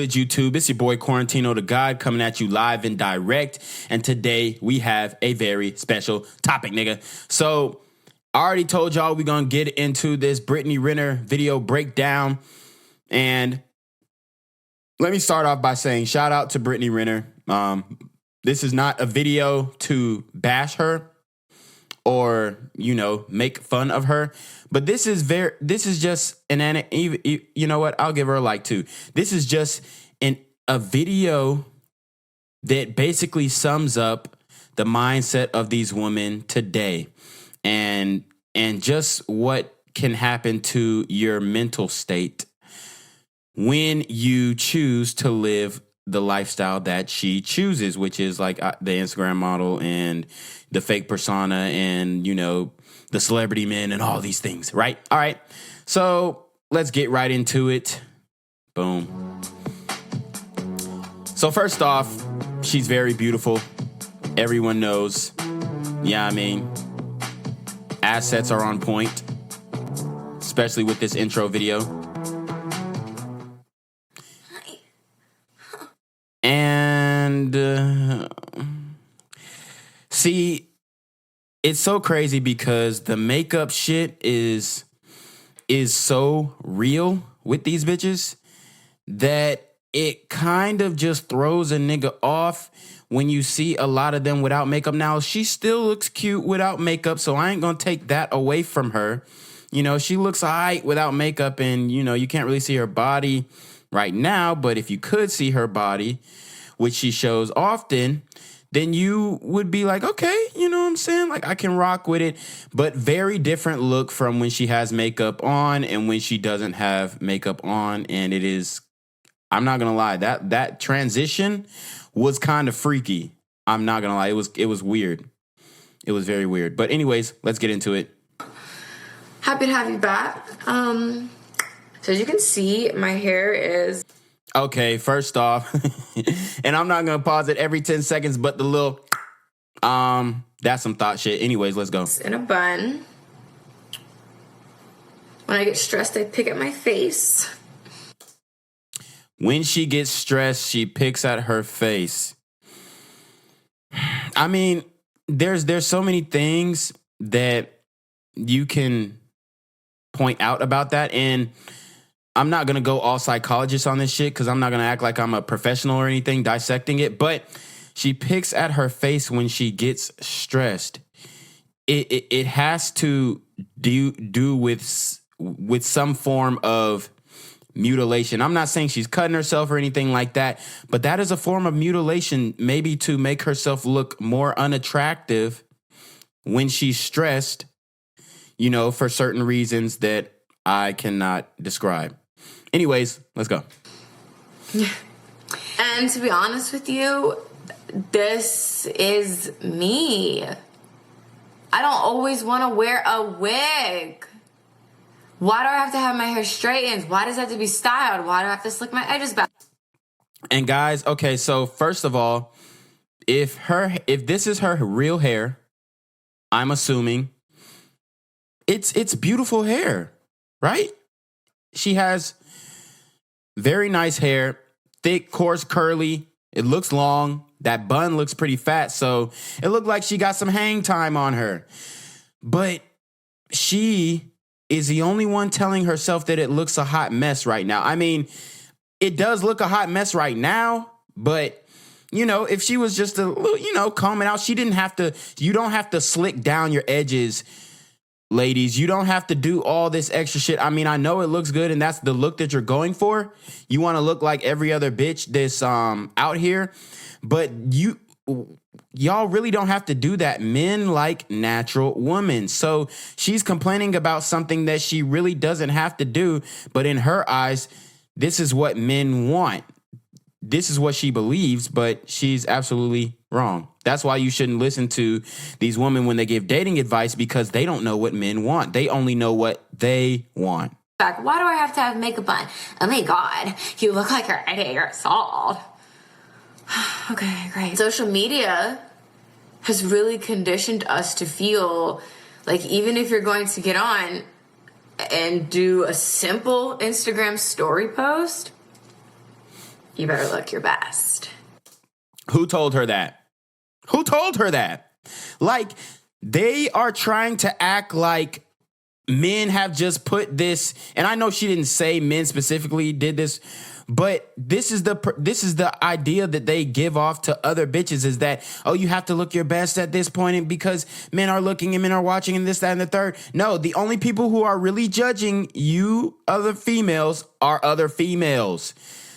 good, YouTube? It's your boy Quarantino Da GAWD coming at you live and direct. And today we have a very special topic, nigga. So I already told y'all we're going to get into this Brittney Renner video breakdown. And let me start off by saying shout out to Brittney Renner. This is not a video to bash her or, you know, make fun of her. But this is just you know what? I'll give her a like too. This is just a video that basically sums up the mindset of these women today and just what can happen to your mental state when you choose to live the lifestyle that she chooses, which is like the Instagram model and the fake persona and, you know, the celebrity men and all these things, right? All right. So let's get right into it. Boom. So first off, she's very beautiful. Everyone knows. Yeah, I mean, assets are on point, especially with this intro video. And see, it's so crazy because the makeup shit is so real with these bitches that it kind of just throws a nigga off when you see a lot of them without makeup. Now, she still looks cute without makeup, so I ain't gonna take that away from her. You know, she looks all right without makeup, and, you know, you can't really see her body right now, but if you could see her body, which she shows often, then you would be like, okay, you know what I'm saying? Like, I can rock with it. But very different look from when she has makeup on and when she doesn't have makeup on. And it is, I'm not gonna lie, that transition was kind of freaky. I'm not gonna lie, it was weird. It was very weird. But anyways, let's get into it. Happy to have you back. So as you can see, my hair is... Okay, first off, and I'm not going to pause it every 10 seconds, but the little, that's some thought shit. Anyways, let's go. in a bun. When I get stressed, I pick at my face. When she gets stressed, she picks at her face. I mean, there's so many things that you can point out about that, and I'm not going to go all psychologist on this shit because I'm not going to act like I'm a professional or anything dissecting it, but she picks at her face when she gets stressed. It has to do with some form of mutilation. I'm not saying she's cutting herself or anything like that, but that is a form of mutilation, maybe to make herself look more unattractive when she's stressed, you know, for certain reasons that I cannot describe. Anyways, let's go. And to be honest with you, this is me. I don't always want to wear a wig. Why do I have to have my hair straightened? Why does it have to be styled? Why do I have to slick my edges back? And guys, okay, so first of all, if this is her real hair, I'm assuming it's beautiful hair, right? She has very nice hair, thick, coarse, curly. It looks long. That bun looks pretty fat, so it looked like she got some hang time on her. But she is the only one telling herself that it looks a hot mess right now. I mean, it does look a hot mess right now, but, you know, if she was just a little, you know, combing out, you don't have to slick down your edges, ladies. You don't have to do all this extra shit. I mean, I know it looks good and that's the look that you're going for. You want to look like every other bitch that's out here, but y'all really don't have to do that. Men like natural women. So she's complaining about something that she really doesn't have to do, but in her eyes, this is what men want. This is what she believes, but she's absolutely wrong. That's why you shouldn't listen to these women when they give dating advice, because they don't know what men want. They only know what they want. Why do I have to have makeup on? Oh my God, you look like you're 8 years old. Okay, great. Social media has really conditioned us to feel like even if you're going to get on and do a simple Instagram story post, You better look your best. Who told her that? Who told her that? Like, they are trying to act like men have just put this, and I know she didn't say men specifically did this, but this is the idea that they give off to other bitches, is that, oh, you have to look your best at this point, and because men are looking and men are watching and this, that, and the third. No, the only people who are really judging you other females are other females.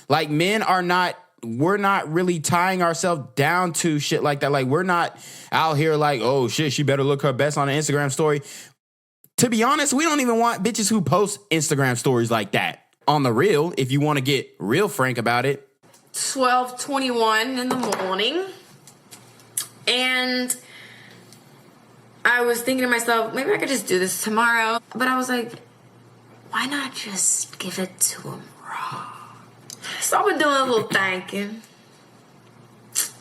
Like, men are not, we're not really tying ourselves down to shit like that. Like, we're not out here like, oh shit, she better look her best on an Instagram story. To be honest, we don't even want bitches who post Instagram stories like that. On the real, if you want to get real frank about it. 12:21 in the morning. And I was thinking to myself, maybe I could just do this tomorrow. But I was like, why not just give it to him raw? So I've been doing a little thinking.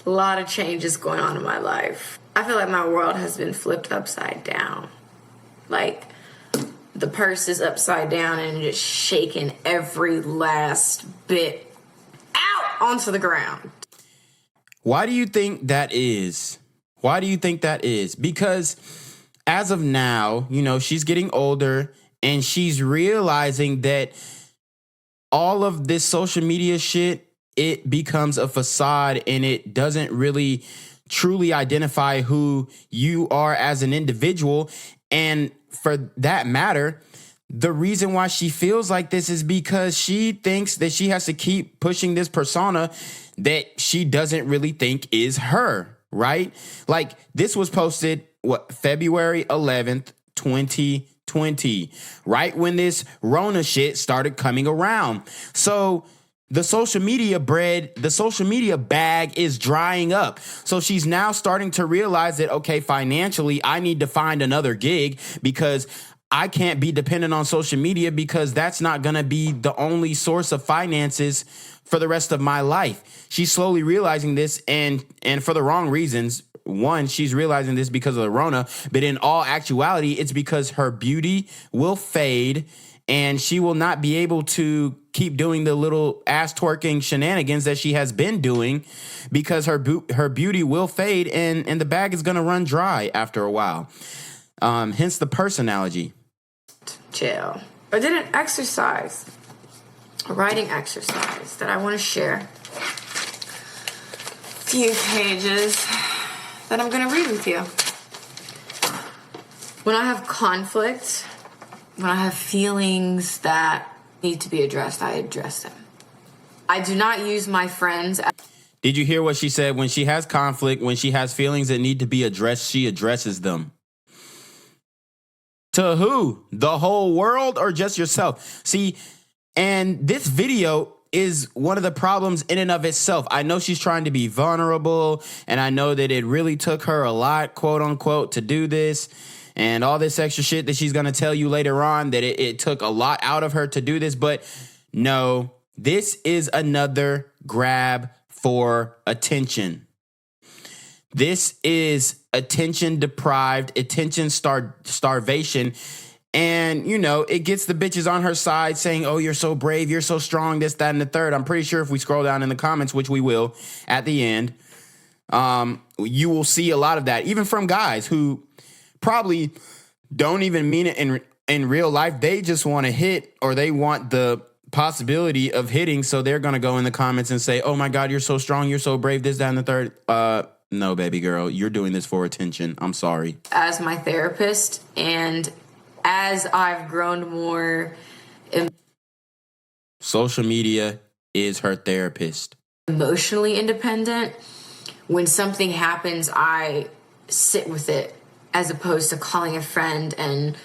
A lot of changes going on in my life. I feel like my world has been flipped upside down. Like, the purse is upside down and just shaking every last bit out onto the ground. Why do you think that is? Why do you think that is? Because as of now, you know, she's getting older and she's realizing that all of this social media shit, it becomes a facade and it doesn't really truly identify who you are as an individual. And for that matter, the reason why she feels like this is because she thinks that she has to keep pushing this persona that she doesn't really think is her, right? Like, this was posted, February 11th, 2020, right when this Rona shit started coming around. So the social media bag is drying up. So she's now starting to realize that, okay, financially, I need to find another gig because I can't be dependent on social media, because that's not going to be the only source of finances for the rest of my life. She's slowly realizing this, and for the wrong reasons. One, she's realizing this because of the Rona, but in all actuality, it's because her beauty will fade and she will not be able to keep doing the little ass twerking shenanigans that she has been doing, because her beauty will fade and the bag is going to run dry after a while. Hence the purse analogy. Chill. I did an exercise, a writing exercise that I want to share. Few pages that I'm going to read with you. When I have conflict, when I have feelings that need to be addressed, I address them. I do not use my friends. Did you hear what she said? When she has conflict, when she has feelings that need to be addressed, she addresses them. To who? The whole world or just yourself? See, and this video is one of the problems in and of itself. I know she's trying to be vulnerable, and I know that it really took her a lot, quote unquote, to do this. And all this extra shit that she's going to tell you later on, that it took a lot out of her to do this. But no, this is another grab for attention. This is attention deprived, attention starvation. And, you know, it gets the bitches on her side saying, oh, you're so brave, you're so strong, this, that, and the third. I'm pretty sure if we scroll down in the comments, which we will at the end, you will see a lot of that, even from guys who probably don't even mean it in real life. They just want to hit, or they want the possibility of hitting. So they're going to go in the comments and say, oh my God, you're so strong, you're so brave, this, that, and the third. No, baby girl, you're doing this for attention. I'm sorry. As my therapist, and as I've grown more... Social media is her therapist. Emotionally independent. When something happens, I sit with it, as opposed to calling a friend and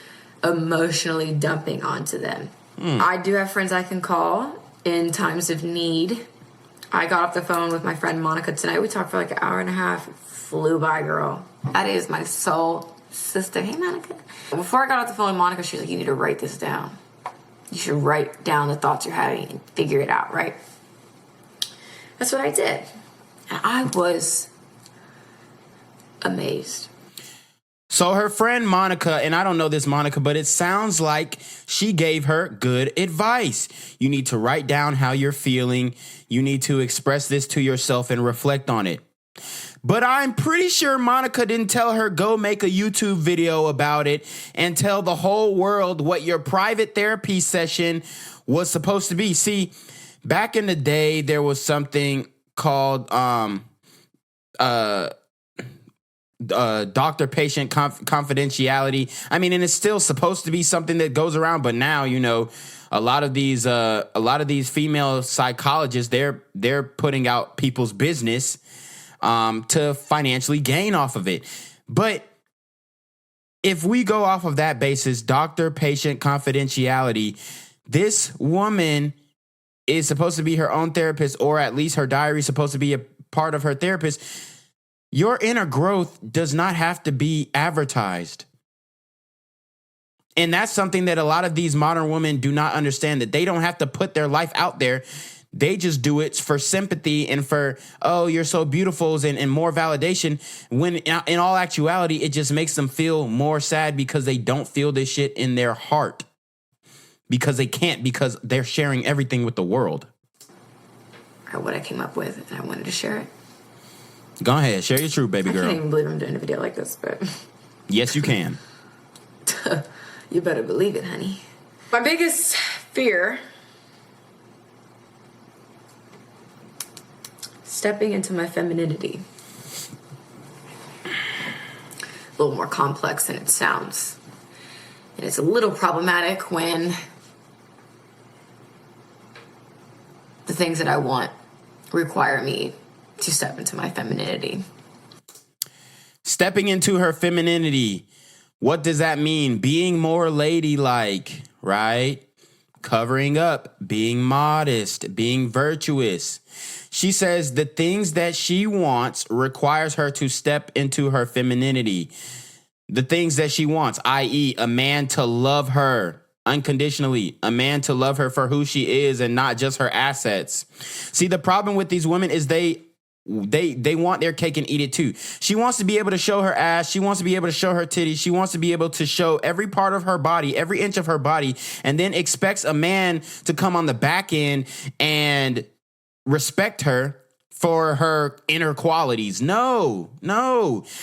emotionally dumping onto them. I do have friends I can call in times of need. I got off the phone with my friend Monica tonight. We talked for like an hour and a half. It flew by, girl. That is my soul sister. Hey, Monica. Before I got off the phone with Monica, she was like, you need to write this down. You should write down the thoughts you're having and figure it out, right? That's what I did. And I was amazed. So her friend Monica, and I don't know this Monica, but it sounds like she gave her good advice. You need to write down how you're feeling. You need to express this to yourself and reflect on it. But I'm pretty sure Monica didn't tell her go make a YouTube video about it and tell the whole world what your private therapy session was supposed to be. See, back in the day, there was something called doctor-patient confidentiality. I mean, and it's still supposed to be something that goes around, but now, you know, a lot of these female psychologists, they're putting out people's business to financially gain off of it. But if we go off of that basis, doctor-patient confidentiality, this woman is supposed to be her own therapist, or at least her diary is supposed to be a part of her therapist. Your inner growth does not have to be advertised. And that's something that a lot of these modern women do not understand, that they don't have to put their life out there. They just do it for sympathy and for, oh, you're so beautiful and more validation. When in all actuality, it just makes them feel more sad because they don't feel this shit in their heart. Because they can't, because they're sharing everything with the world. What I came up with, and I wanted to share it. Go ahead, share your truth, baby girl. I can't even believe I'm doing a video like this, but... Yes, you can. You better believe it, honey. My biggest fear... stepping into my femininity. A little more complex than it sounds. And it's a little problematic when the things that I want require me to step into my femininity. Stepping into her femininity. What does that mean? Being more ladylike, right? Covering up, being modest, being virtuous. She says the things that she wants requires her to step into her femininity. The things that she wants, i.e., a man to love her unconditionally, a man to love her for who she is and not just her assets. See, the problem with these women is they want their cake and eat it too. She wants to be able to show her ass. She wants to be able to show her titties. She wants to be able to show every part of her body, every inch of her body, and then expects a man to come on the back end and respect her for her inner qualities. No,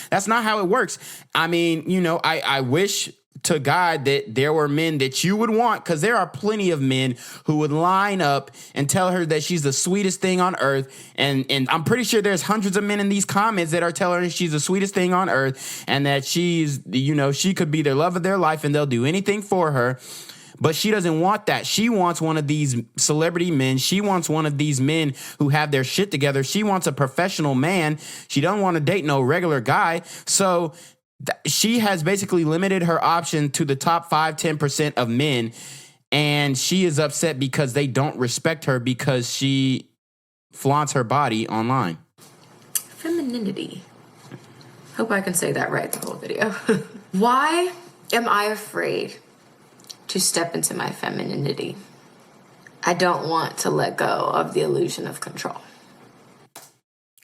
that's not how it works. I mean, you know, I wish to God that there were men that you would want, because there are plenty of men who would line up and tell her that she's the sweetest thing on earth. And I'm pretty sure there's hundreds of men in these comments that are telling her she's the sweetest thing on earth and that she's, you know, she could be the love of their life and they'll do anything for her. But she doesn't want that. She wants one of these celebrity men. She wants one of these men who have their shit together. She wants a professional man. She doesn't want to date no regular guy. So she has basically limited her option to the top 5-10% of men. And she is upset because they don't respect her because she flaunts her body online. Femininity. Hope I can say that right the whole video. Why am I afraid to step into my femininity? I don't want to let go of the illusion of control.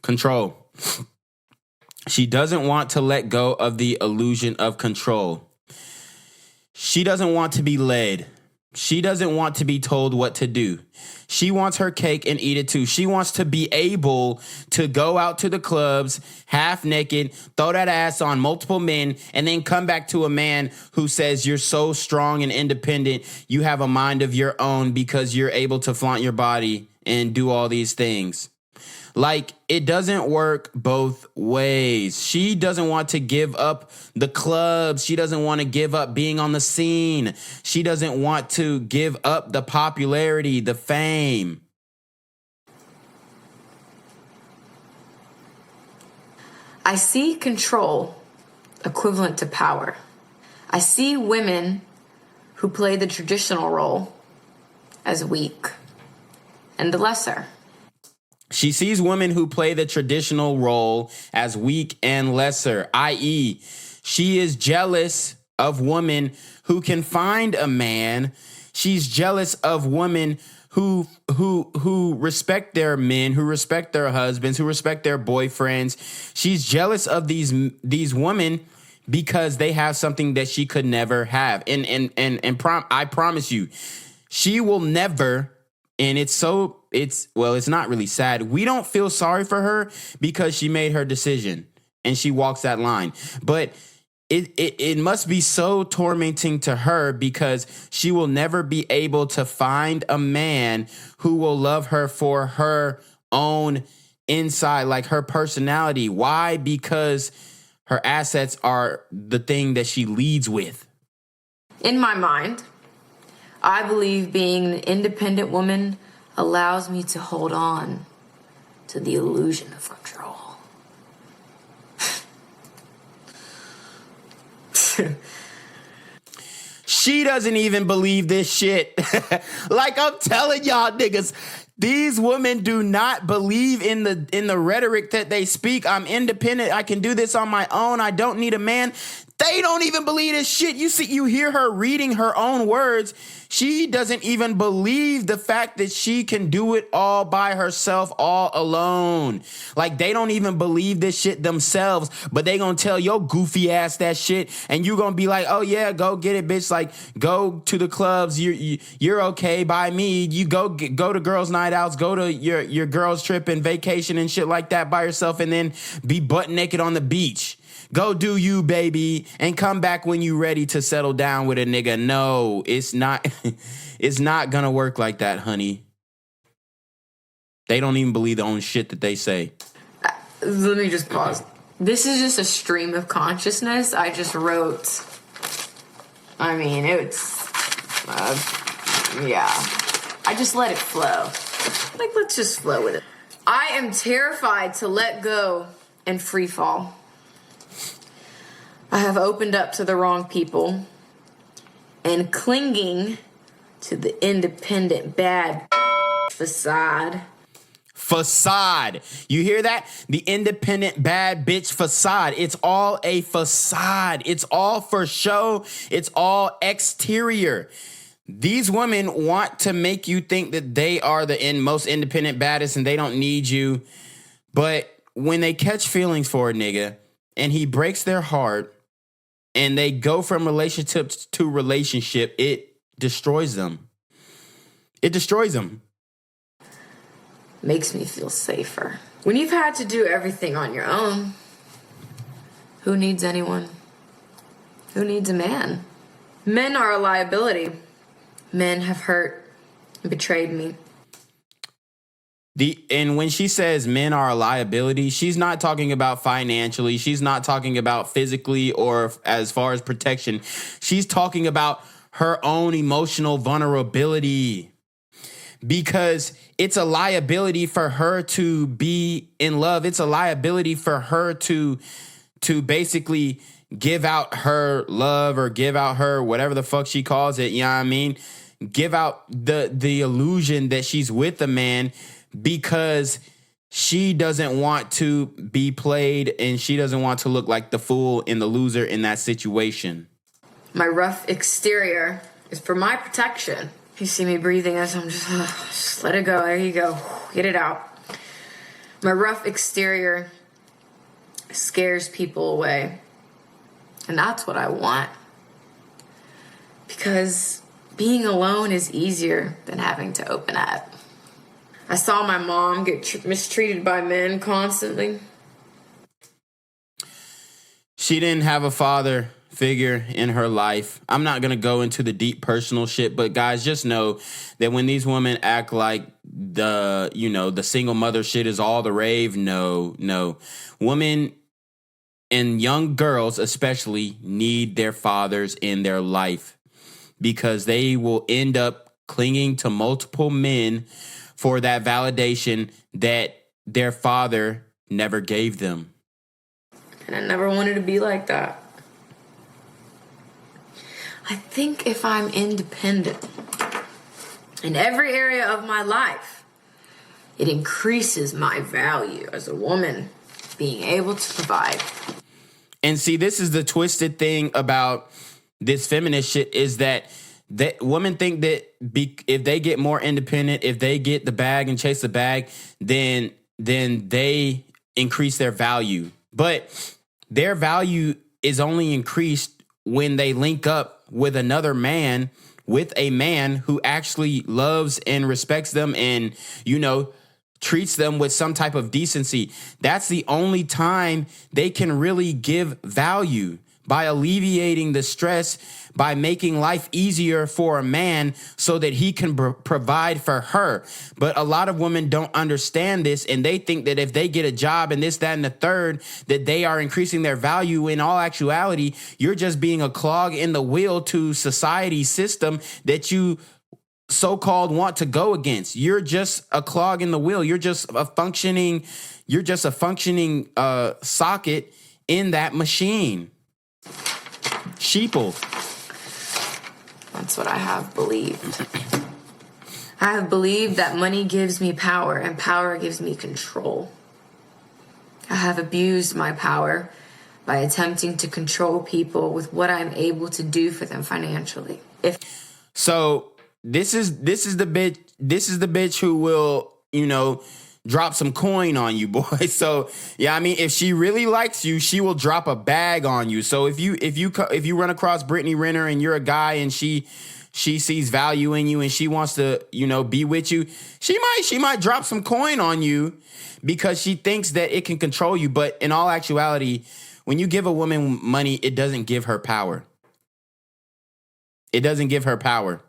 Control. She doesn't want to let go of the illusion of control. She doesn't want to be led. She doesn't want to be told what to do. She wants her cake and eat it too. She wants to be able to go out to the clubs half naked, throw that ass on multiple men, and then come back to a man who says you're so strong and independent. You have a mind of your own because you're able to flaunt your body and do all these things. Like, it doesn't work both ways. She doesn't want to give up the clubs. She doesn't want to give up being on the scene. She doesn't want to give up the popularity, the fame. I see control equivalent to power. I see women who play the traditional role as weak and the lesser. She sees women who play the traditional role as weak and lesser, i.e., she is jealous of women who can find a man. She's jealous of women who respect their men, who respect their husbands, who respect their boyfriends. She's jealous of these women because they have something that she could never have. I promise you, she will never. And it's not really sad. We don't feel sorry for her because she made her decision and she walks that line. But it must be so tormenting to her because she will never be able to find a man who will love her for her own inside, like her personality. Why? Because her assets are the thing that she leads with. In my mind, I believe being an independent woman allows me to hold on to the illusion of control. She doesn't even believe this shit. Like I'm telling y'all niggas, these women do not believe in the rhetoric that they speak. I'm independent. I can do this on my own. I don't need a man. They don't even believe this shit. You hear her reading her own words. She doesn't even believe the fact that she can do it all by herself, all alone. Like they don't even believe this shit themselves, but they gonna tell your goofy ass that shit, and you gonna be like, oh yeah, go get it, bitch. Like go to the clubs. You're okay by me. You go to girls' night outs, go to your girls' trip and vacation and shit like that by yourself, and then be butt naked on the beach. Go do you, baby, and come back when you ready to settle down with a nigga. No, it's not. It's not gonna work like that, honey. They don't even believe their own shit that they say. Let me just pause. This is just a stream of consciousness. I just wrote. I mean, it's. Yeah. I just let it flow. Like, let's just flow with it. I am terrified to let go and free fall. I have opened up to the wrong people and clinging to the independent bad facade. Facade. You hear that? The independent bad bitch facade. It's all a facade. It's all for show. It's all exterior. These women want to make you think that they are the most independent baddest and they don't need you. But when they catch feelings for a nigga and he breaks their heart, and they go from relationship to relationship, it destroys them. It destroys them. Makes me feel safer. When you've had to do everything on your own, who needs anyone? Who needs a man? Men are a liability. Men have hurt and betrayed me. And when she says men are a liability, she's not talking about financially. She's not talking about physically or as far as protection. She's talking about her own emotional vulnerability, because it's a liability for her to be in love. It's a liability for her to basically give out her love or give out her whatever the fuck she calls it. You know what I mean? Give out the illusion that she's with a man, because she doesn't want to be played and she doesn't want to look like the fool and the loser in that situation. My rough exterior is for my protection. You see me breathing as I'm just let it go. There you go. Get it out. My rough exterior scares people away. And that's what I want. Because being alone is easier than having to open up. I saw my mom get mistreated by men constantly. She didn't have a father figure in her life. I'm not going to go into the deep personal shit, but guys, just know that when these women act like the single mother shit is all the rave, no. Women and young girls especially need their fathers in their life, because they will end up clinging to multiple men for that validation that their father never gave them. And I never wanted to be like that. I think if I'm independent in every area of my life, it increases my value as a woman, being able to provide. And see, this is the twisted thing about this feminist shit, is that women think that if they get more independent, if they get the bag and chase the bag, then they increase their value. But their value is only increased when they link up with another man, with a man who actually loves and respects them and, treats them with some type of decency. That's the only time they can really give value, by alleviating the stress, by making life easier for a man so that he can provide for her. But a lot of women don't understand this, and they think that if they get a job and this, that, and the third, that they are increasing their value. In all actuality, you're just being a clog in the wheel to society's system that you so-called want to go against. You're just a clog in the wheel. You're just a functioning socket in that machine. Sheeple. That's what I have believed. I have believed that money gives me power and power gives me control. I have abused my power by attempting to control people with what I'm able to do for them financially. So this is the bitch who will, drop some coin on you, boy. So yeah, I mean, if she really likes you, she will drop a bag on you. So if you run across Brittney Renner and you're a guy and she sees value in you and she wants to, be with you, she might drop some coin on you because she thinks that it can control you. But in all actuality, when you give a woman money, it doesn't give her power. It doesn't give her power.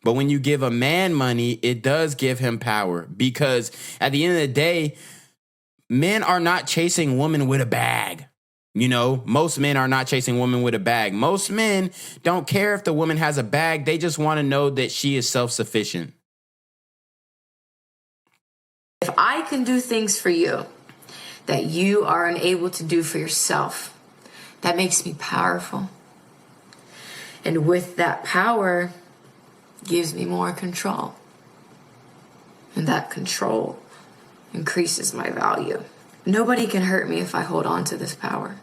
But when you give a man money, it does give him power, because at the end of the day, men are not chasing women with a bag. Most men are not chasing women with a bag. Most men don't care if the woman has a bag. They just want to know that she is self-sufficient. If I can do things for you that you are unable to do for yourself, that makes me powerful. And with that power gives me more control. And that control increases my value. Nobody can hurt me if I hold on to this power.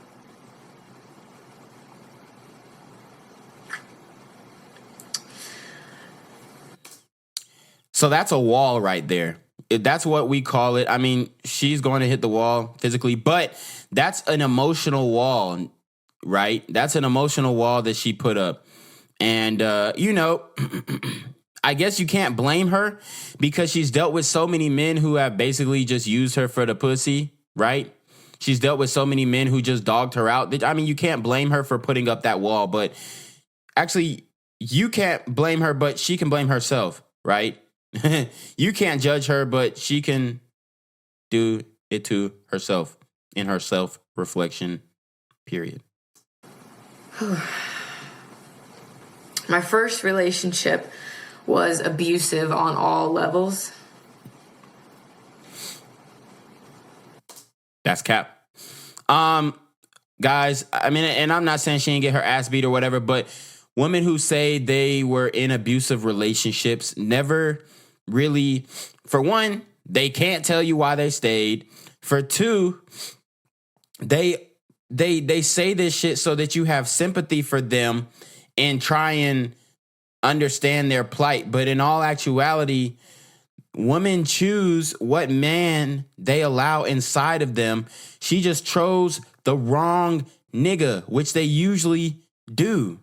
So that's a wall right there. That's what we call it. I mean, she's going to hit the wall physically, but that's an emotional wall, right? That's an emotional wall that she put up. And, I guess you can't blame her because she's dealt with so many men who have basically just used her for the pussy, right? She's dealt with so many men who just dogged her out. I mean, you can't blame her for putting up that wall, but actually you can't blame her, but she can blame herself, right? You can't judge her, but she can do it to herself in her self-reflection, period. My first relationship was abusive on all levels. That's cap. Guys, I mean, and I'm not saying she didn't get her ass beat or whatever, but women who say they were in abusive relationships never really, for one, they can't tell you why they stayed. For two, they say this shit so that you have sympathy for them and try and understand their plight. But in all actuality, women choose what man they allow inside of them. She just chose the wrong nigga, which they usually do.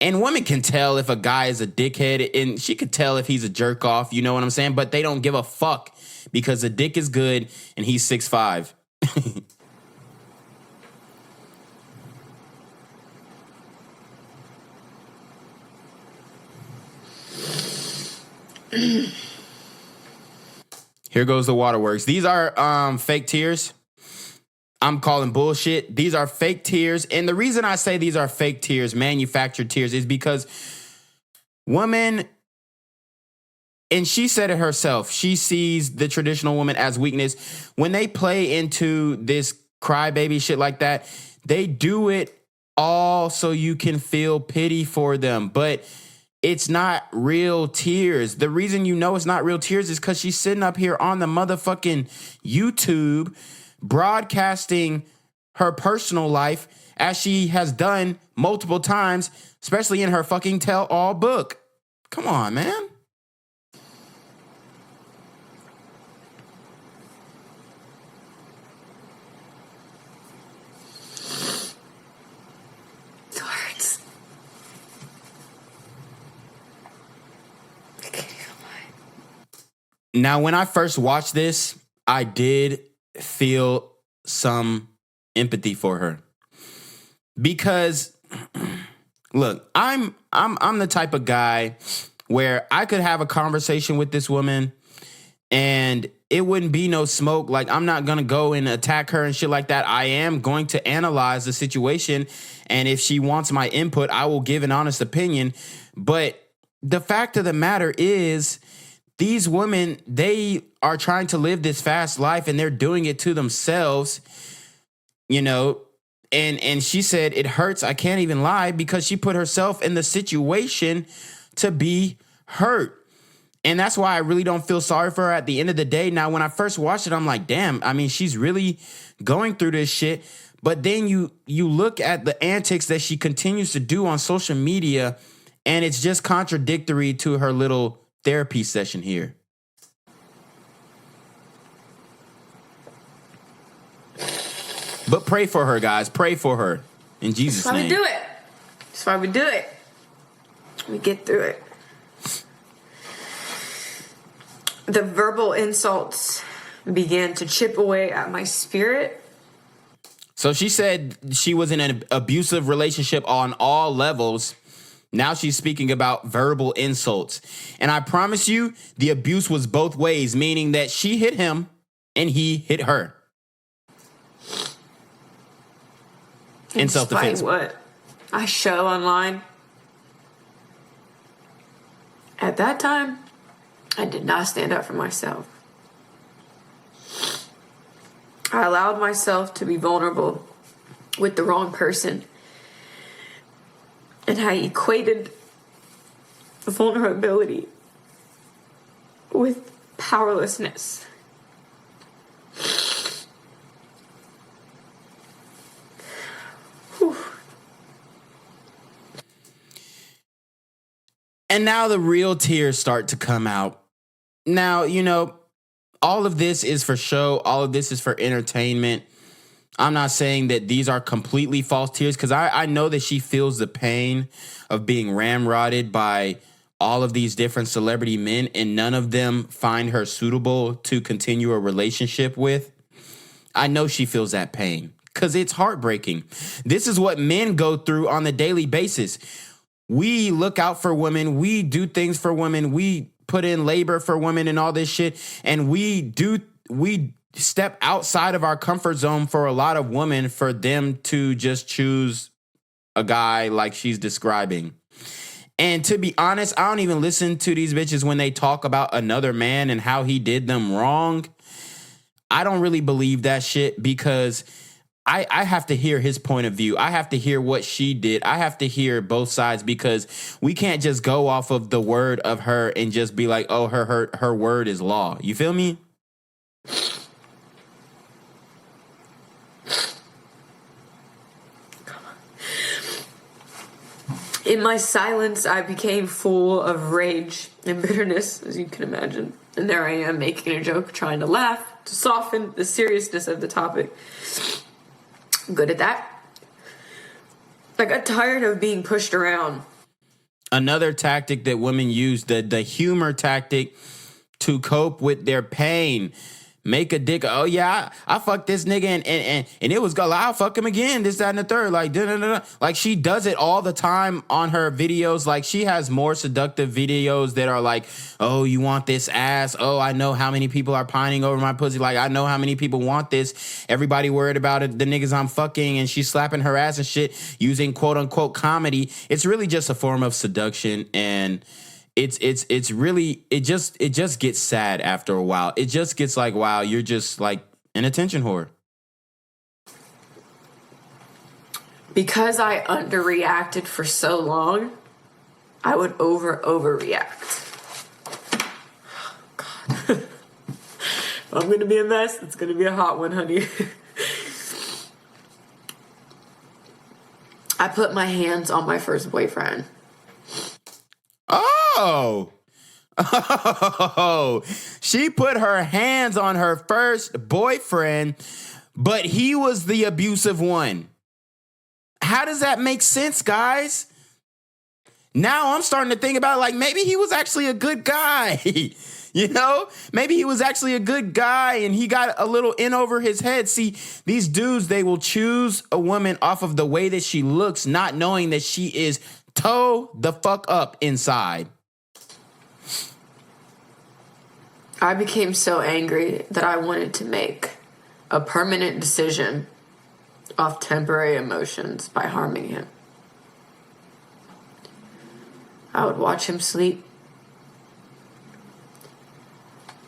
And women can tell if a guy is a dickhead, and she could tell if he's a jerk off, you know what I'm saying? But they don't give a fuck because the dick is good and he's 6'5". Here goes the waterworks. These are fake tears. I'm calling bullshit. These are fake tears. And the reason I say these are fake tears, manufactured tears, is because women, and she said it herself, she sees the traditional woman as weakness. When they play into this crybaby shit like that, they do it all so you can feel pity for them. But it's not real tears. The reason you know it's not real tears is because she's sitting up here on the motherfucking YouTube broadcasting her personal life as she has done multiple times, especially in her fucking tell-all book. Come on, man. Now, when I first watched this, I did feel some empathy for her because, look, I'm the type of guy where I could have a conversation with this woman and it wouldn't be no smoke. Like, I'm not going to go and attack her and shit like that. I am going to analyze the situation. And if she wants my input, I will give an honest opinion. But the fact of the matter is, these women, they are trying to live this fast life and they're doing it to themselves, you know. And she said, it hurts. I can't even lie, because she put herself in the situation to be hurt. And that's why I really don't feel sorry for her at the end of the day. Now, when I first watched it, I'm like, damn, I mean, she's really going through this shit. But then you look at the antics that she continues to do on social media, and it's just contradictory to her little therapy session here. But pray for her, guys. Pray for her. In Jesus' name. That's why we do it. That's why we do it. We get through it. The verbal insults began to chip away at my spirit. So she said she was in an abusive relationship on all levels. Now she's speaking about verbal insults. And I promise you, the abuse was both ways, meaning that she hit him and he hit her. In self-defense. What I show online. At that time, I did not stand up for myself. I allowed myself to be vulnerable with the wrong person. And I equated vulnerability with powerlessness. Whew. And now the real tears start to come out. Now, you know, all of this is for show. All of this is for entertainment. I'm not saying that these are completely false tears, because I know that she feels the pain of being ramrodded by all of these different celebrity men, and none of them find her suitable to continue a relationship with. I know she feels that pain because it's heartbreaking. This is what men go through on a daily basis. We look out for women. We do things for women. We put in labor for women and all this shit. And we step outside of our comfort zone for a lot of women, for them to just choose a guy like she's describing. And to be honest, I don't even listen to these bitches when they talk about another man and how he did them wrong. I don't really believe that shit, because I have to hear his point of view. I have to hear what she did. I have to hear both sides, because we can't just go off of the word of her and just be like, oh, her word is law. You feel me? In my silence, I became full of rage and bitterness, as you can imagine. And there I am, making a joke, trying to laugh, to soften the seriousness of the topic. I'm good at that. I got tired of being pushed around. Another tactic that women use, the humor tactic to cope with their pain. Make a dick. Oh yeah, I fucked this nigga and it was go. I'll fuck him again. This, that, and the third. Like like she does it all the time on her videos. Like she has more seductive videos that are like, oh, you want this ass? Oh, I know how many people are pining over my pussy. Like I know how many people want this. Everybody worried about it. The niggas I'm fucking, and she's slapping her ass and shit using quote unquote comedy. It's really just a form of seduction, and it's really, it just gets sad after a while. It just gets like, wow, you're just like an attention whore. Because I underreacted for so long, I would overreact. God. I'm gonna be a mess. It's gonna be a hot one, honey. I put my hands on my first boyfriend. Oh, she put her hands on her first boyfriend, but he was the abusive one. How does that make sense, guys? Now I'm starting to think about, like, maybe he was actually a good guy. You know, maybe he was actually a good guy and he got a little in over his head. See, these dudes, they will choose a woman off of the way that she looks, not knowing that she is toe the fuck up inside. I became so angry that I wanted to make a permanent decision off temporary emotions by harming him. I would watch him sleep.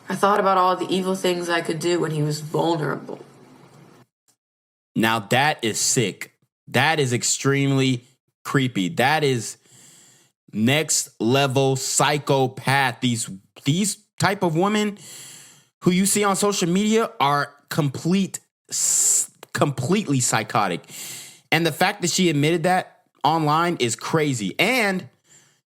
I thought about all the evil things I could do when he was vulnerable. Now that is sick. That is extremely creepy. That is next level psychopath. These type of women who you see on social media are completely psychotic. And the fact that she admitted that online is crazy. And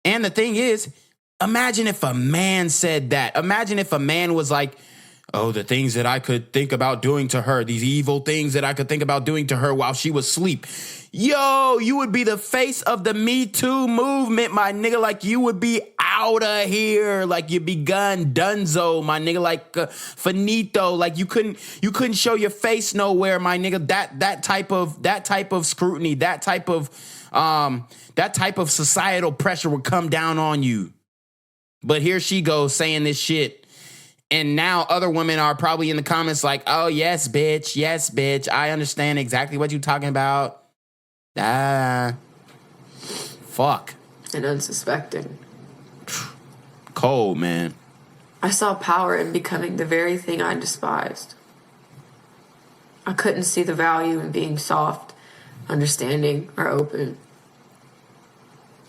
the thing is, imagine if a man said that. Imagine if a man was like, oh, the things that I could think about doing to her, these evil things that I could think about doing to her while she was asleep. Yo, you would be the face of the Me Too movement, my nigga. Like, you would be out of here. Like, you'd be dunzo, my nigga. Like, finito. Like, you couldn't show your face nowhere, my nigga. That type of scrutiny, that type of societal pressure would come down on you. But here she goes saying this shit. And now other women are probably in the comments like, oh, yes, bitch. Yes, bitch. I understand exactly what you're talking about. Fuck. And unsuspecting. Cold, man. I saw power in becoming the very thing I despised. I couldn't see the value in being soft, understanding, or open.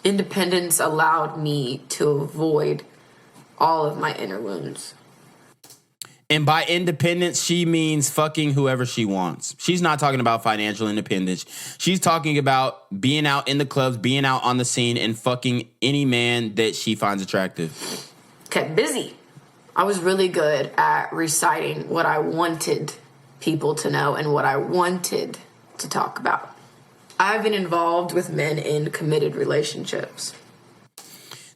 Independence allowed me to avoid all of my inner wounds. And by independence, she means fucking whoever she wants. She's not talking about financial independence. She's talking about being out in the clubs, being out on the scene, and fucking any man that she finds attractive. Kept busy. I was really good at reciting what I wanted people to know and what I wanted to talk about. I've been involved with men in committed relationships.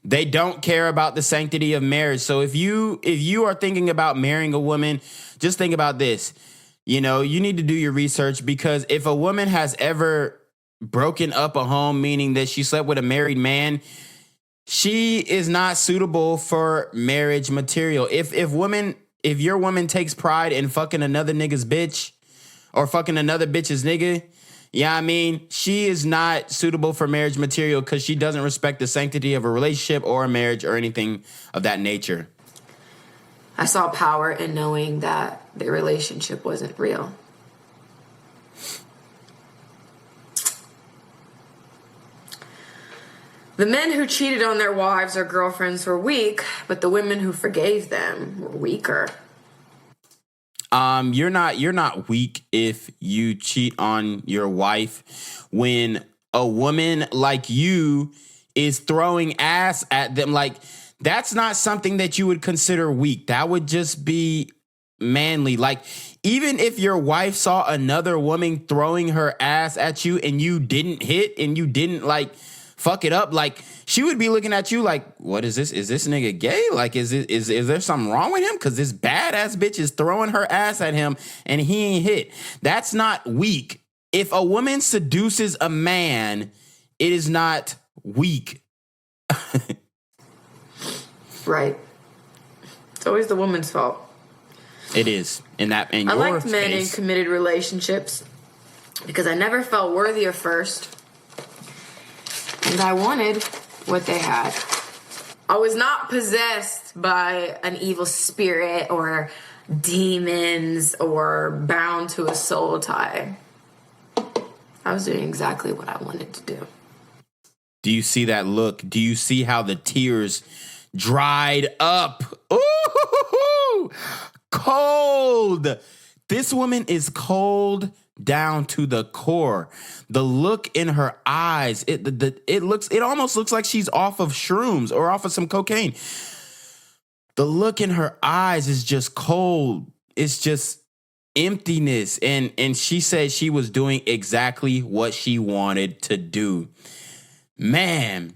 They don't care about the sanctity of marriage. So if you are thinking about marrying a woman, just think about this. You know, you need to do your research, because if a woman has ever broken up a home, meaning that she slept with a married man, she is not suitable for marriage material. If your woman takes pride in fucking another nigga's bitch or fucking another bitch's nigga, yeah, I mean, she is not suitable for marriage material because she doesn't respect the sanctity of a relationship or a marriage or anything of that nature. I saw power in knowing that the relationship wasn't real. The men who cheated on their wives or girlfriends were weak, but the women who forgave them were weaker. You're not weak if you cheat on your wife when a woman like you is throwing ass at them. Like, that's not something that you would consider weak. That would just be manly. Like, even if your wife saw another woman throwing her ass at you and you didn't hit and you didn't like fuck it up, like, she would be looking at you like, what is this? Is this nigga gay? Like, is there something wrong with him? Because this badass bitch is throwing her ass at him and he ain't hit. That's not weak. If a woman seduces a man, it is not weak. Right. It's always the woman's fault. It is. I liked men in committed relationships because I never felt worthy of first. And I wanted what they had. I was not possessed by an evil spirit or demons or bound to a soul tie. I was doing exactly what I wanted to do. Do you see that look? Do you see how the tears dried up? Ooh, cold. This woman is cold down to the core. The look in her eyes, it almost looks like she's off of shrooms or off of some cocaine. The look in her eyes is just cold. It's just emptiness. And she said she was doing exactly what she wanted to do. Man,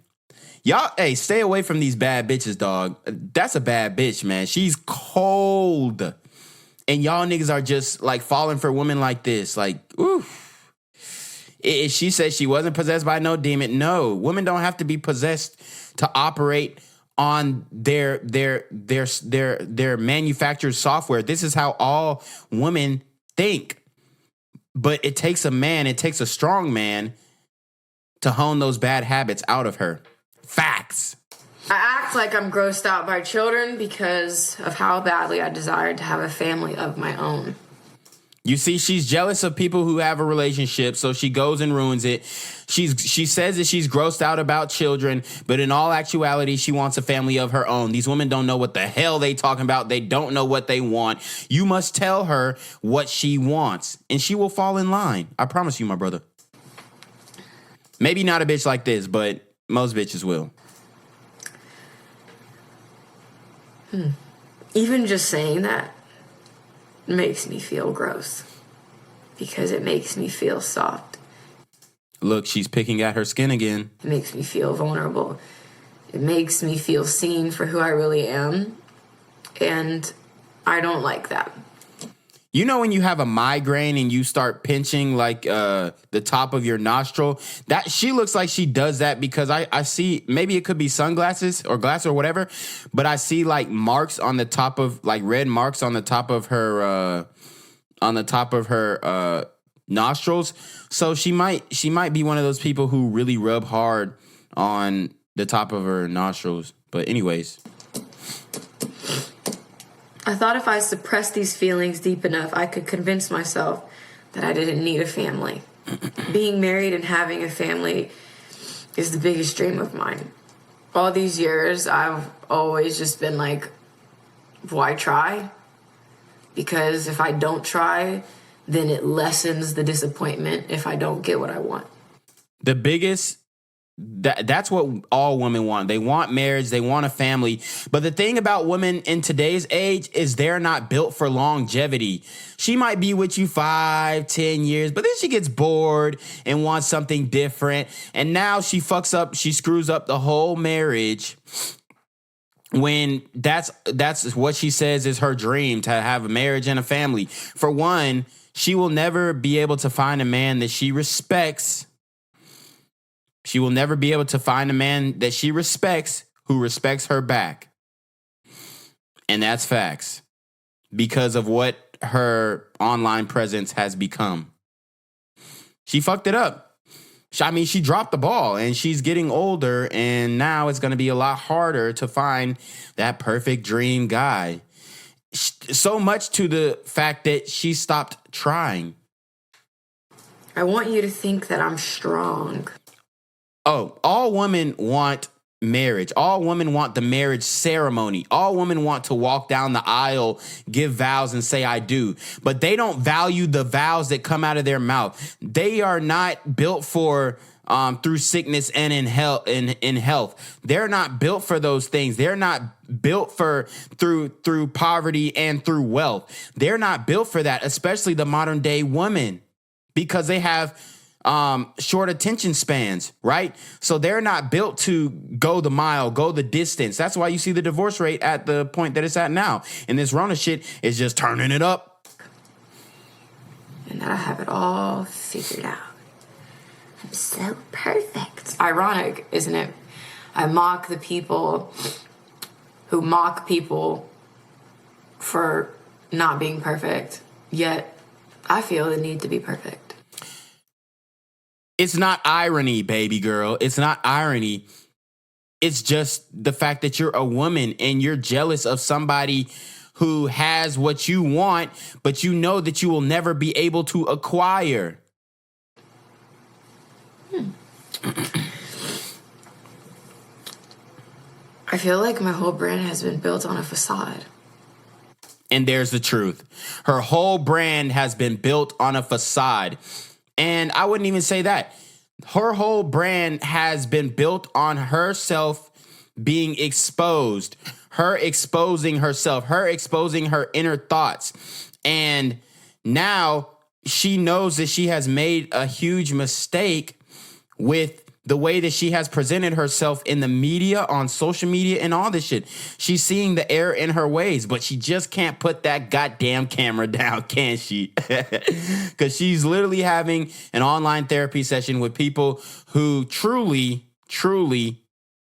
Y'all, hey, stay away from these bad bitches, dog. That's a bad bitch, man. She's cold. And y'all niggas are just like falling for women like this. Like, ooh. She said she wasn't possessed by no demon. No, women don't have to be possessed to operate on their manufactured software. This is how all women think. But it takes a strong man to hone those bad habits out of her. Facts. I act like I'm grossed out by children because of how badly I desired to have a family of my own. You see, she's jealous of people who have a relationship, so she goes and ruins it. She says that she's grossed out about children, but in all actuality, she wants a family of her own. These women don't know what the hell they talking about. They don't know what they want. You must tell her what she wants, and she will fall in line. I promise you, my brother. Maybe not a bitch like this, but most bitches will. Even just saying that makes me feel gross because it makes me feel soft. Look, she's picking at her skin again. It makes me feel vulnerable. It makes me feel seen for who I really am. And I don't like that. You know when you have a migraine and you start pinching like the top of your nostril? That she looks like she does that because I see, maybe it could be sunglasses or glass or whatever, but I see like marks on the top of, like red marks on the top of her nostrils. So she might be one of those people who really rub hard on the top of her nostrils. But anyways, I thought if I suppressed these feelings deep enough, I could convince myself that I didn't need a family. Being married and having a family is the biggest dream of mine. All these years, I've always just been like, why try? Because if I don't try, then it lessens the disappointment if I don't get what I want. The biggest... That's what all women want. They want marriage. They want a family. But the thing about women in today's age is they're not built for longevity. She might be with you 5-10 years, but then she gets bored and wants something different. And now she screws up the whole marriage when that's what she says is her dream, to have a marriage and a family. For one, she will never be able to find a man that she respects. She will never be able to find a man that she respects who respects her back. And that's facts because of what her online presence has become. She fucked it up. I mean, she dropped the ball and she's getting older, and now it's going to be a lot harder to find that perfect dream guy. So much to the fact that she stopped trying. I want you to think that I'm strong. Oh, all women want marriage. All women want the marriage ceremony. All women want to walk down the aisle, give vows, and say, I do. But they don't value the vows that come out of their mouth. They are not built for through sickness and in health. They're not built for those things. They're not built for through poverty and through wealth. They're not built for that, especially the modern day woman, because they have short attention spans, right? So they're not built to go the mile, go the distance. That's why you see the divorce rate at the point that it's at now. And this Rona shit is just turning it up. And I have it all figured out. I'm so perfect. Ironic, isn't it? I mock the people who mock people for not being perfect, yet I feel the need to be perfect. It's not irony, baby girl. It's not irony. It's just the fact that you're a woman and you're jealous of somebody who has what you want, but you know that you will never be able to acquire. I feel like my whole brand has been built on a facade. And there's the truth. Her whole brand has been built on a facade. And I wouldn't even say that. Her whole brand has been built on herself being exposed, her exposing herself, her exposing her inner thoughts. And now she knows that she has made a huge mistake with the way that she has presented herself in the media, on social media, and all this shit. She's seeing the error in her ways, but she just can't put that goddamn camera down, can she? Because she's literally having an online therapy session with people who truly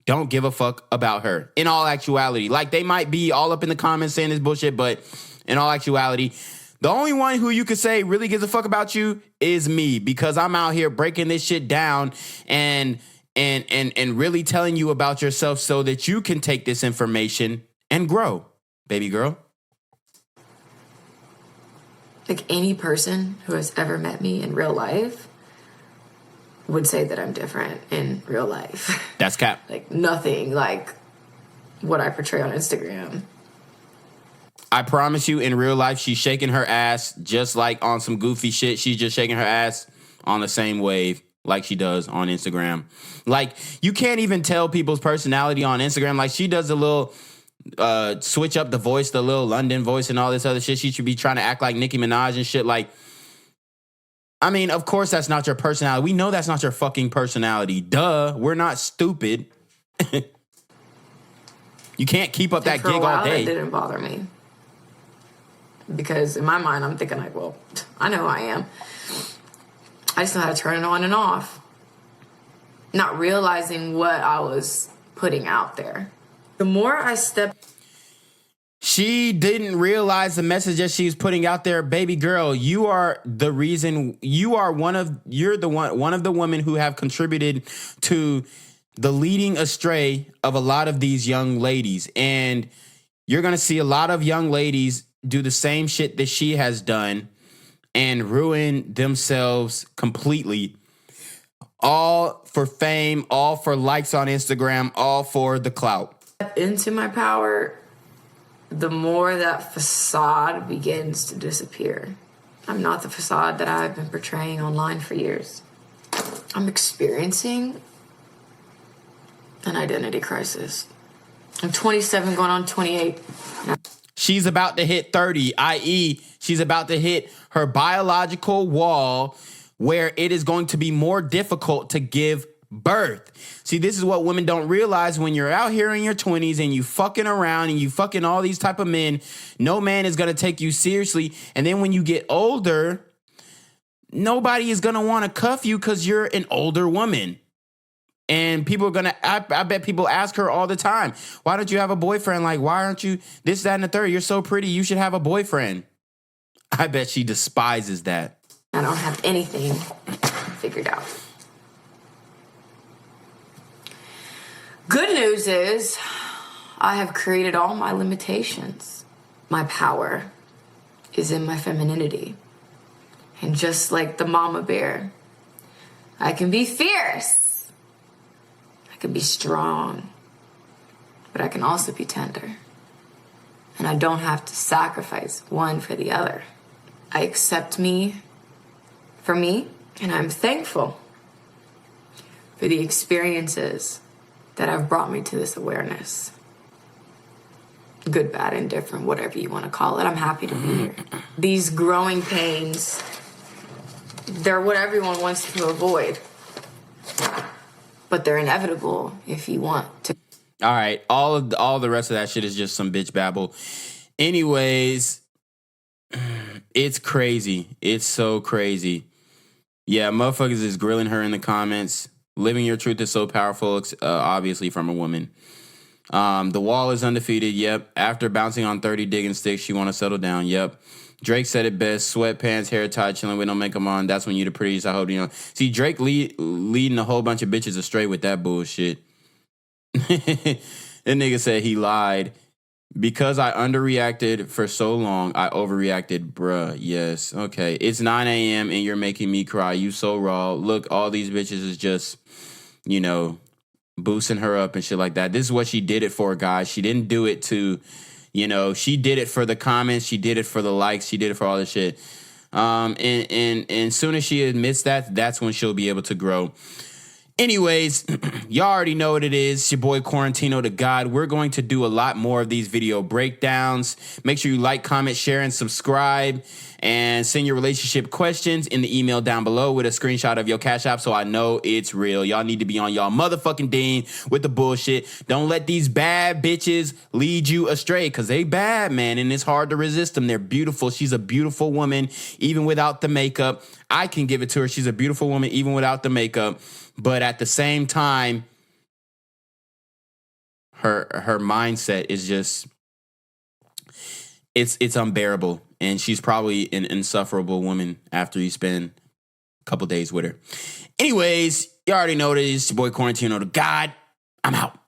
don't give a fuck about her. In all actuality, like, they might be all up in the comments saying this bullshit, but in all actuality, the only one who you could say really gives a fuck about you is me, because I'm out here breaking this shit down and really telling you about yourself so that you can take this information and grow, baby girl. Like, any person who has ever met me in real life would say that I'm different in real life. That's cap. Like, nothing like what I portray on Instagram. I promise you, in real life, she's shaking her ass just like on some goofy shit. She's just shaking her ass on the same wave like she does on Instagram. Like, you can't even tell people's personality on Instagram. Like, she does a little switch up the voice, the little London voice and all this other shit. She should be trying to act like Nicki Minaj and shit. Like, I mean, of course that's not your personality. We know that's not your fucking personality. Duh, we're not stupid. You can't keep up that gig all day. It didn't bother me. Because in my mind, I'm thinking like, well, I know who I am. I just know how to turn it on and off. Not realizing what I was putting out there. The more I stepped... She didn't realize the message that she was putting out there. Baby girl, you are the reason. You're one of the women who have contributed to the leading astray of a lot of these young ladies. And you're going to see a lot of young ladies do the same shit that she has done and ruin themselves completely. All for fame, all for likes on Instagram, all for the clout. Into my power, the more that facade begins to disappear. I'm not the facade that I've been portraying online for years. I'm experiencing an identity crisis. I'm 27 going on 28. She's about to hit 30, i.e., she's about to hit her biological wall where it is going to be more difficult to give birth. See, this is what women don't realize. When you're out here in your 20s and you fucking around and you fucking all these type of men, no man is going to take you seriously. And then when you get older, nobody is going to want to cuff you because you're an older woman. And people are going to, I bet people ask her all the time, why don't you have a boyfriend? Like, why aren't you this, that, and the third? You're so pretty. You should have a boyfriend. I bet she despises that. I don't have anything figured out. Good news is I have created all my limitations. My power is in my femininity. And just like the mama bear, I can be fierce. I can be strong. But I can also be tender. And I don't have to sacrifice one for the other. I accept me for me, and I'm thankful for the experiences that have brought me to this awareness. Good, bad, indifferent, whatever you want to call it. I'm happy to be here. These growing pains, they're what everyone wants to avoid. But they're inevitable if you want to. All right. All the rest of that shit is just some bitch babble. Anyways, it's crazy. It's so crazy. Yeah, motherfuckers is grilling her in the comments. Living your truth is so powerful, obviously from a woman. The wall is undefeated. Yep. After bouncing on 30 digging sticks, she want to settle down. Yep. Drake said it best. Sweatpants, hair tied, chilling with no makeup on. That's when you the prettiest. I hope you know. See, Drake leading a whole bunch of bitches astray with that bullshit. That nigga said he lied. Because I underreacted for so long, I overreacted, bruh. Yes. Okay. It's 9 a.m. and you're making me cry. You so raw. Look, all these bitches is just, boosting her up and shit like that. This is what she did it for, guys. She didn't do it to, she did it for the comments. She did it for the likes. She did it for all this shit. And soon as she admits that, that's when she'll be able to grow. Anyways, y'all already know what it is. It's your boy Quarantino Da GAWD. We're going to do a lot more of these video breakdowns. Make sure you like, comment, share, and subscribe. And send your relationship questions in the email down below with a screenshot of your Cash App so I know it's real. Y'all need to be on y'all motherfucking Dean with the bullshit. Don't let these bad bitches lead you astray because they bad, man, and it's hard to resist them. They're beautiful. She's a beautiful woman even without the makeup. I can give it to her. She's a beautiful woman even without the makeup. But at the same time, her mindset is just, it's unbearable. And she's probably an insufferable woman after you spend a couple days with her. Anyways, you already know this. It's your boy Quarantino Da GAWD. I'm out.